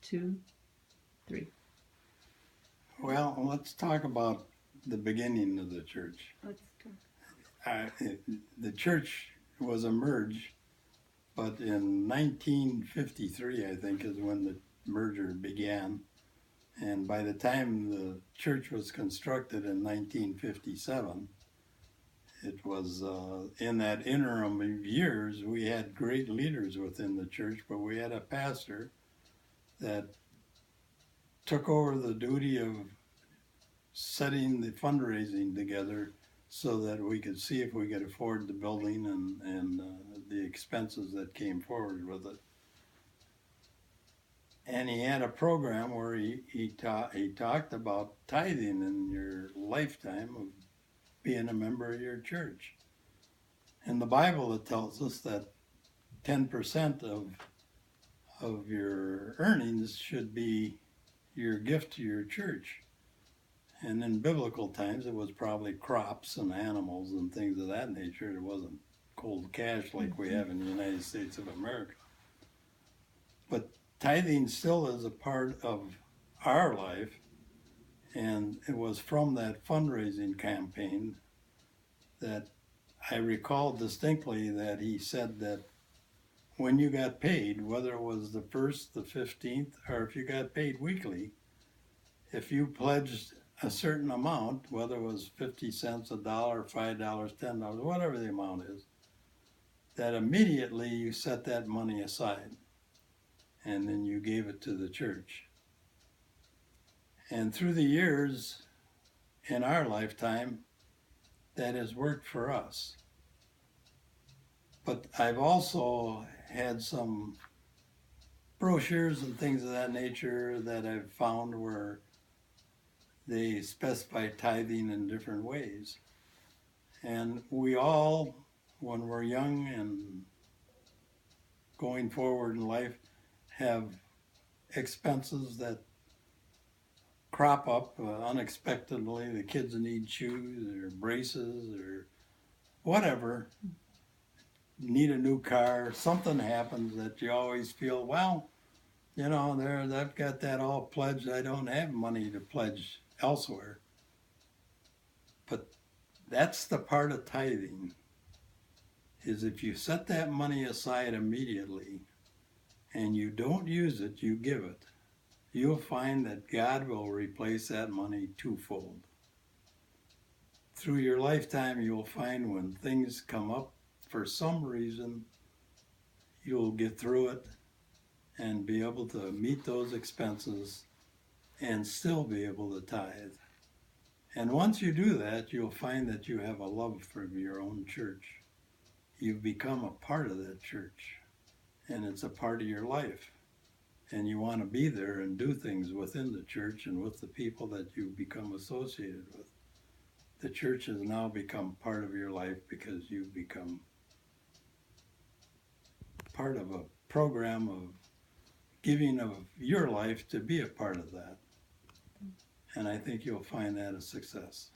2, 3. Well, let's talk about the beginning of the church. Let's talk. The church was a merge, but in 1953, I think, is when the merger began. And by the time the church was constructed in 1957, it was in that interim of years, we had great leaders within the church, but we had a pastor that took over the duty of setting the fundraising together so that we could see if we could afford the building and the expenses that came forward with it. And he had a program where he talked about tithing in your lifetime of being a member of your church. In the Bible, it tells us that 10% of your earnings should be your gift to your church. And in biblical times, it was probably crops and animals and things of that nature. It wasn't cold cash like we have in the United States of America. But tithing still is a part of our life, and it was from that fundraising campaign that I recall distinctly that he said that when you got paid, whether it was the 1st, the 15th, or if you got paid weekly, if you pledged a certain amount, whether it was 50 cents, $1, $5, $10, whatever the amount is, that immediately you set that money aside and then you gave it to the church. And through the years in our lifetime, that has worked for us. But I've also had some brochures and things of that nature that I've found where they specify tithing in different ways. And we all, when we're young and going forward in life, have expenses that crop up unexpectedly. The kids need shoes or braces or whatever, need a new car, something happens that you always feel, well, you know, I've got that all pledged. I don't have money to pledge elsewhere. But that's the part of tithing, is if you set that money aside immediately and you don't use it, you give it, you'll find that God will replace that money twofold. Through your lifetime, you'll find when things come up for some reason, you'll get through it and be able to meet those expenses and still be able to tithe. And once you do that, you'll find that you have a love for your own church. You've become a part of that church, and it's a part of your life. And you want to be there and do things within the church and with the people that you become associated with. The church has now become part of your life because you've become part of a program of giving of your life to be a part of that. And I think you'll find that a success.